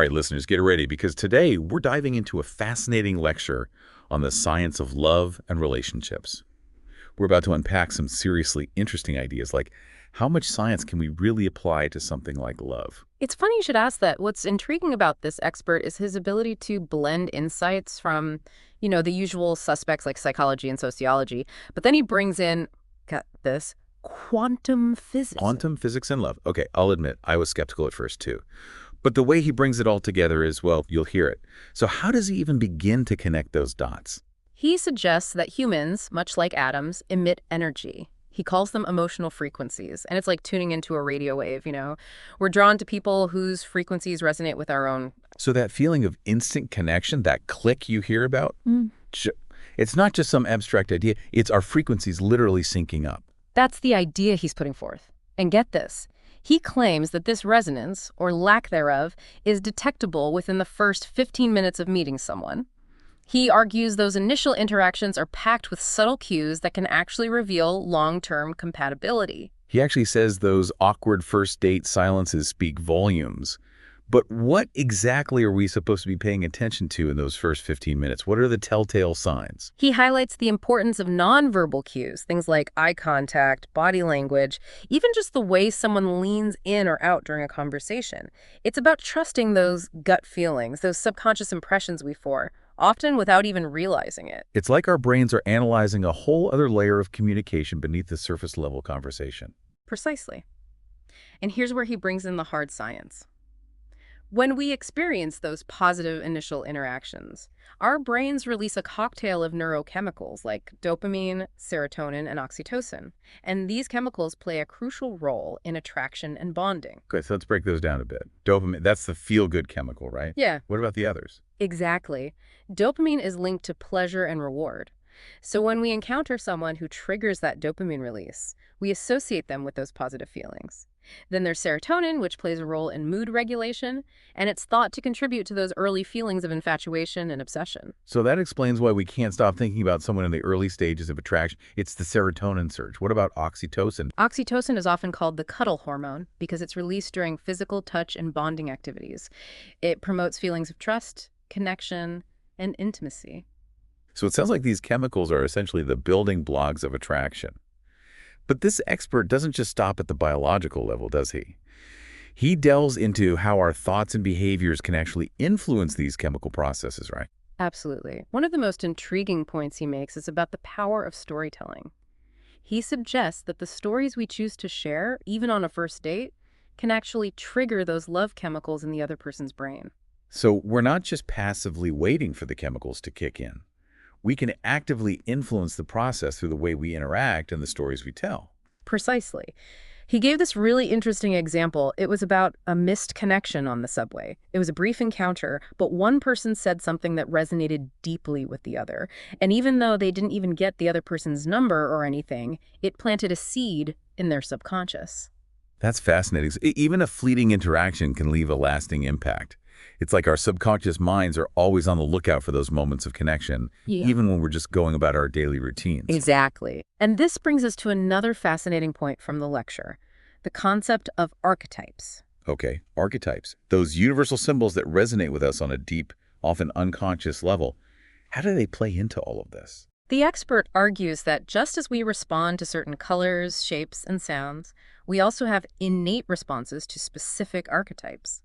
right, listeners, get ready because today we're diving into a fascinating lecture on the science of love and relationships. We're about to unpack some seriously interesting ideas like how much science can we really apply to something like love? It's funny you should ask that. What's intriguing about this expert is his ability to blend insights from, the usual suspects like psychology and sociology, but then he brings in, got this, quantum physics. Quantum physics and love. Okay, I'll admit, I was skeptical at first too. But the way he brings it all together is, well, you'll hear it. So how does he even begin to connect those dots? He suggests that humans, much like atoms, emit energy. He calls them emotional frequencies, and it's like tuning into a radio wave. We're drawn to people whose frequencies resonate with our own. So that feeling of instant connection, that click you hear about, it's not just some abstract idea, it's our frequencies literally syncing up. That's the idea he's putting forth. And get this. He claims that this resonance, or lack thereof, is detectable within the first 15 minutes of meeting someone. He argues those initial interactions are packed with subtle cues that can actually reveal long-term compatibility. He actually says those awkward first date silences speak volumes. But what exactly are we supposed to be paying attention to in those first 15 minutes? What are the telltale signs? He highlights the importance of nonverbal cues, things like eye contact, body language, even just the way someone leans in or out during a conversation. It's about trusting those gut feelings, those subconscious impressions we form, often without even realizing it. It's like our brains are analyzing a whole other layer of communication beneath the surface level conversation. Precisely. And here's where he brings in the hard science. When we experience those positive initial interactions, our brains release a cocktail of neurochemicals like dopamine, serotonin, and oxytocin. And these chemicals play a crucial role in attraction and bonding. Okay, so let's break those down a bit. Dopamine, that's the feel-good chemical, right? Yeah. What about the others? Exactly. Dopamine is linked to pleasure and reward. So when we encounter someone who triggers that dopamine release, we associate them with those positive feelings. Then there's serotonin, which plays a role in mood regulation, and it's thought to contribute to those early feelings of infatuation and obsession. So that explains why we can't stop thinking about someone in the early stages of attraction. It's the serotonin surge. What about oxytocin? Oxytocin is often called the cuddle hormone because it's released during physical touch and bonding activities. It promotes feelings of trust, connection, and intimacy. So it sounds like these chemicals are essentially the building blocks of attraction. But this expert doesn't just stop at the biological level, does he? He delves into how our thoughts and behaviors can actually influence these chemical processes, right? Absolutely. One of the most intriguing points he makes is about the power of storytelling. He suggests that the stories we choose to share, even on a first date, can actually trigger those love chemicals in the other person's brain. So we're not just passively waiting for the chemicals to kick in. We can actively influence the process through the way we interact and the stories we tell. Precisely. He gave this really interesting example. It was about a missed connection on the subway. It was a brief encounter, but one person said something that resonated deeply with the other. And even though they didn't even get the other person's number or anything, it planted a seed in their subconscious. That's fascinating. Even a fleeting interaction can leave a lasting impact. It's like our subconscious minds are always on the lookout for those moments of connection, even when we're just going about our daily routines. Exactly. And this brings us to another fascinating point from the lecture, the concept of archetypes. Okay, archetypes, those universal symbols that resonate with us on a deep, often unconscious level. How do they play into all of this? The expert argues that just as we respond to certain colors, shapes, and sounds, we also have innate responses to specific archetypes.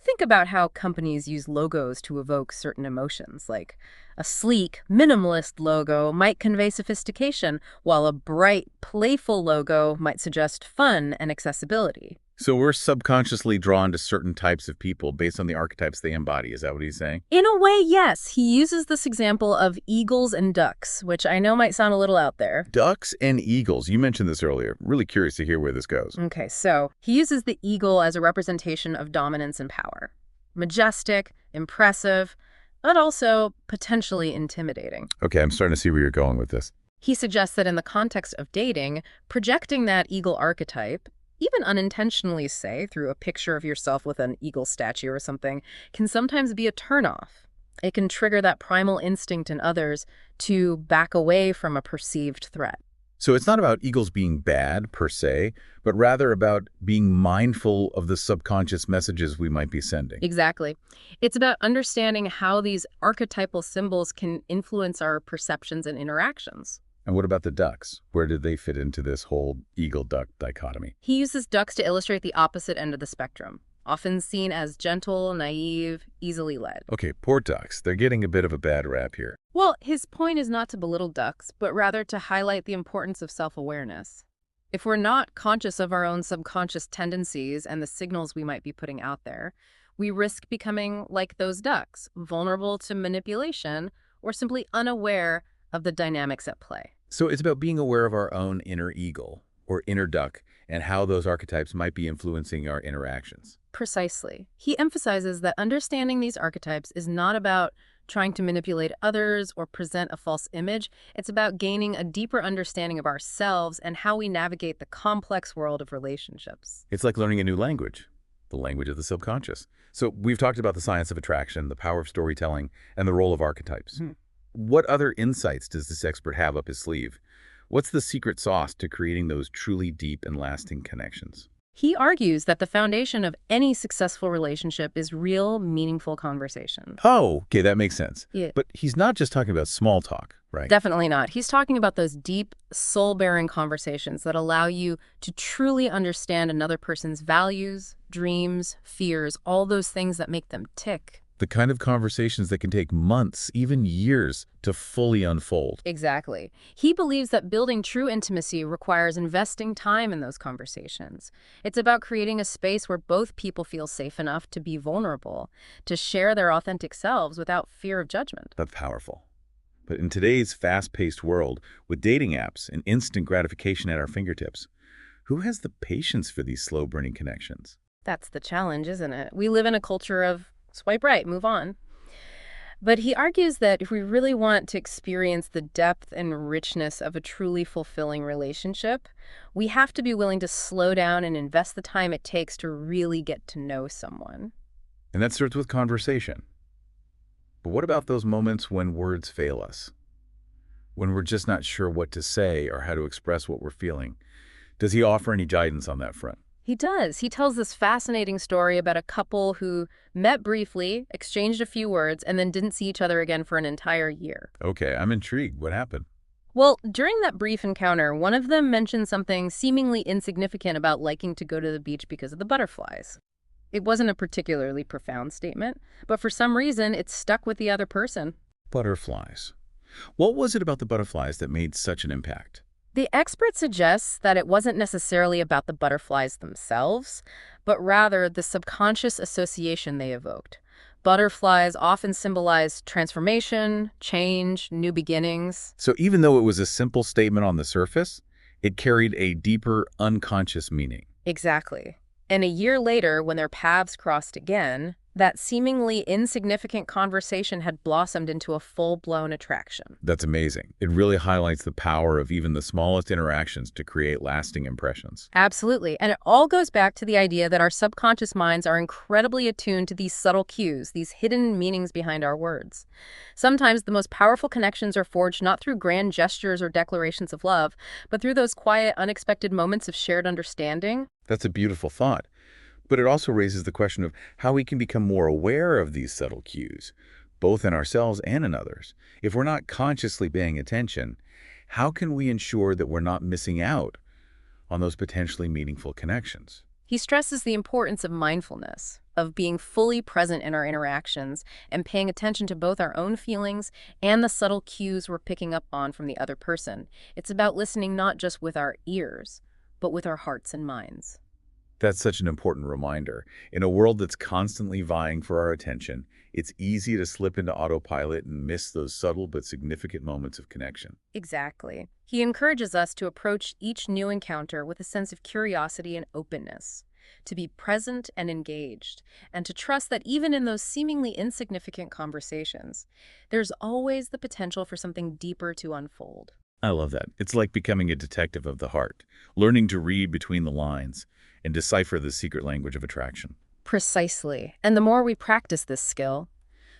Think about how companies use logos to evoke certain emotions, like a sleek, minimalist logo might convey sophistication, while a bright, playful logo might suggest fun and accessibility. So we're subconsciously drawn to certain types of people based on the archetypes they embody. Is that what he's saying? In a way, yes. He uses this example of eagles and ducks, which I know might sound a little out there. Ducks and eagles. You mentioned this earlier. Really curious to hear where this goes. Okay, so he uses the eagle as a representation of dominance and power. Majestic, impressive, but also potentially intimidating. Okay, I'm starting to see where you're going with this. He suggests that in the context of dating, projecting that eagle archetype, even unintentionally, say, through a picture of yourself with an eagle statue or something, can sometimes be a turnoff. It can trigger that primal instinct in others to back away from a perceived threat. So it's not about eagles being bad, per se, but rather about being mindful of the subconscious messages we might be sending. Exactly. It's about understanding how these archetypal symbols can influence our perceptions and interactions. And what about the ducks? Where did they fit into this whole eagle-duck dichotomy? He uses ducks to illustrate the opposite end of the spectrum, often seen as gentle, naive, easily led. Okay, poor ducks. They're getting a bit of a bad rap here. Well, his point is not to belittle ducks, but rather to highlight the importance of self-awareness. If we're not conscious of our own subconscious tendencies and the signals we might be putting out there, we risk becoming like those ducks, vulnerable to manipulation or simply unaware of the dynamics at play. So it's about being aware of our own inner eagle, or inner duck, and how those archetypes might be influencing our interactions. Precisely. He emphasizes that understanding these archetypes is not about trying to manipulate others or present a false image. It's about gaining a deeper understanding of ourselves and how we navigate the complex world of relationships. It's like learning a new language, the language of the subconscious. So we've talked about the science of attraction, the power of storytelling, and the role of archetypes. What other insights does this expert have up his sleeve? What's the secret sauce to creating those truly deep and lasting connections? He argues that the foundation of any successful relationship is real, meaningful conversation. Oh, okay, that makes sense. Yeah. But he's not just talking about small talk, right? Definitely not. He's talking about those deep, soul-bearing conversations that allow you to truly understand another person's values, dreams, fears, all those things that make them tick. The kind of conversations that can take months, even years, to fully unfold. Exactly. He believes that building true intimacy requires investing time in those conversations. It's about creating a space where both people feel safe enough to be vulnerable, to share their authentic selves without fear of judgment. That's powerful. But in today's fast-paced world, with dating apps and instant gratification at our fingertips, who has the patience for these slow-burning connections? That's the challenge, isn't it? We live in a culture of swipe right, move on. But he argues that if we really want to experience the depth and richness of a truly fulfilling relationship, we have to be willing to slow down and invest the time it takes to really get to know someone. And that starts with conversation. But what about those moments when words fail us? When we're just not sure what to say or how to express what we're feeling? Does he offer any guidance on that front? He does. He tells this fascinating story about a couple who met briefly, exchanged a few words, and then didn't see each other again for an entire year. Okay, I'm intrigued. What happened? Well, during that brief encounter, one of them mentioned something seemingly insignificant about liking to go to the beach because of the butterflies. It wasn't a particularly profound statement, but for some reason, it stuck with the other person. Butterflies. What was it about the butterflies that made such an impact? The expert suggests that it wasn't necessarily about the butterflies themselves, but rather the subconscious association they evoked. Butterflies often symbolize transformation, change, new beginnings. So even though it was a simple statement on the surface, it carried a deeper, unconscious meaning. Exactly. And a year later, when their paths crossed again, that seemingly insignificant conversation had blossomed into a full-blown attraction. That's amazing. It really highlights the power of even the smallest interactions to create lasting impressions. Absolutely. And it all goes back to the idea that our subconscious minds are incredibly attuned to these subtle cues, these hidden meanings behind our words. Sometimes the most powerful connections are forged not through grand gestures or declarations of love, but through those quiet, unexpected moments of shared understanding. That's a beautiful thought. But it also raises the question of how we can become more aware of these subtle cues, both in ourselves and in others. If we're not consciously paying attention, how can we ensure that we're not missing out on those potentially meaningful connections? He stresses the importance of mindfulness, of being fully present in our interactions and paying attention to both our own feelings and the subtle cues we're picking up on from the other person. It's about listening not just with our ears, but with our hearts and minds. That's such an important reminder. In a world that's constantly vying for our attention, it's easy to slip into autopilot and miss those subtle but significant moments of connection. Exactly. He encourages us to approach each new encounter with a sense of curiosity and openness, to be present and engaged, and to trust that even in those seemingly insignificant conversations, there's always the potential for something deeper to unfold. I love that. It's like becoming a detective of the heart, learning to read between the lines and decipher the secret language of attraction. Precisely. And the more we practice this skill,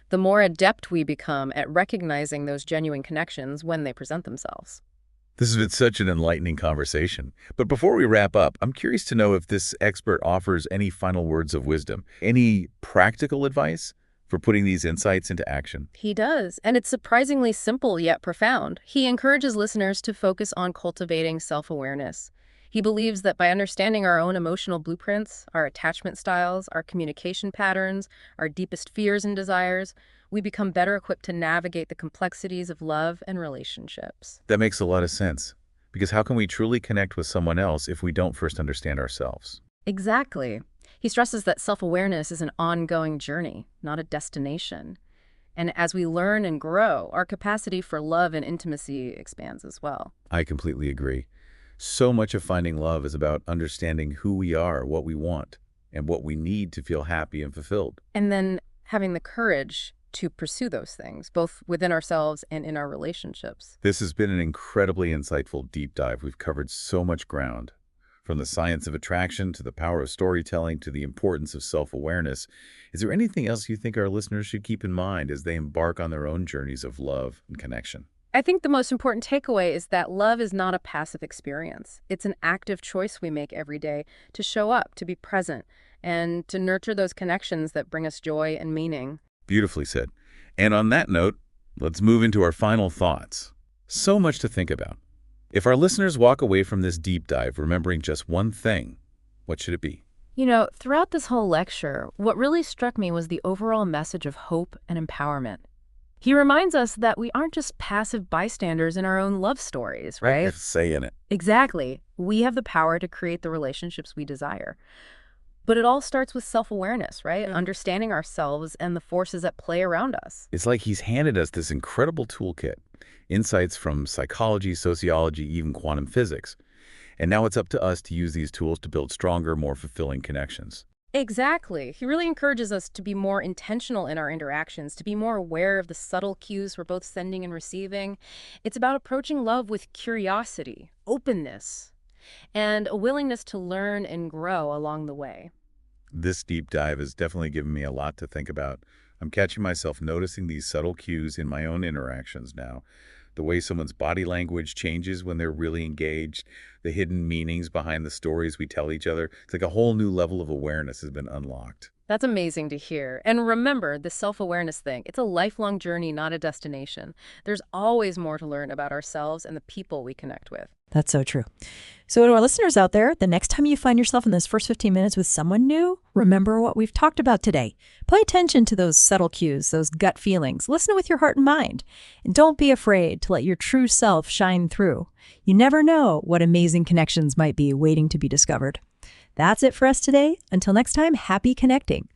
the more adept we become at recognizing those genuine connections when they present themselves. This has been such an enlightening conversation. But before we wrap up, I'm curious to know if this expert offers any final words of wisdom, any practical advice for putting these insights into action. He does, and it's surprisingly simple yet profound. He encourages listeners to focus on cultivating self-awareness. He believes that by understanding our own emotional blueprints, our attachment styles, our communication patterns, our deepest fears and desires, we become better equipped to navigate the complexities of love and relationships. That makes a lot of sense, because how can we truly connect with someone else if we don't first understand ourselves? Exactly. He stresses that self-awareness is an ongoing journey, not a destination. And as we learn and grow, our capacity for love and intimacy expands as well. I completely agree. So much of finding love is about understanding who we are, what we want, and what we need to feel happy and fulfilled. And then having the courage to pursue those things, both within ourselves and in our relationships. This has been an incredibly insightful deep dive. We've covered so much ground, from the science of attraction to the power of storytelling to the importance of self-awareness. Is there anything else you think our listeners should keep in mind as they embark on their own journeys of love and connection? I think the most important takeaway is that love is not a passive experience. It's an active choice we make every day to show up, to be present, and to nurture those connections that bring us joy and meaning. Beautifully said. And on that note, let's move into our final thoughts. So much to think about. If our listeners walk away from this deep dive remembering just one thing, what should it be? You know, throughout this whole lecture, what really struck me was the overall message of hope and empowerment. He reminds us that we aren't just passive bystanders in our own love stories, right? Have a say in it. Exactly. We have the power to create the relationships we desire. But it all starts with self-awareness, right? Understanding ourselves and the forces at play around us. It's like he's handed us this incredible toolkit, insights from psychology, sociology, even quantum physics. And now it's up to us to use these tools to build stronger, more fulfilling connections. Exactly. He really encourages us to be more intentional in our interactions, to be more aware of the subtle cues we're both sending and receiving. It's about approaching love with curiosity, openness, and a willingness to learn and grow along the way. This deep dive has definitely given me a lot to think about. I'm catching myself noticing these subtle cues in my own interactions now. The way someone's body language changes when they're really engaged, the hidden meanings behind the stories we tell each other. It's like a whole new level of awareness has been unlocked. That's amazing to hear. And remember, the self-awareness thing, it's a lifelong journey, not a destination. There's always more to learn about ourselves and the people we connect with. That's so true. So to our listeners out there, the next time you find yourself in those first 15 minutes with someone new, remember what we've talked about today. Pay attention to those subtle cues, those gut feelings. Listen with your heart and mind. And don't be afraid to let your true self shine through. You never know what amazing connections might be waiting to be discovered. That's it for us today. Until next time, happy connecting.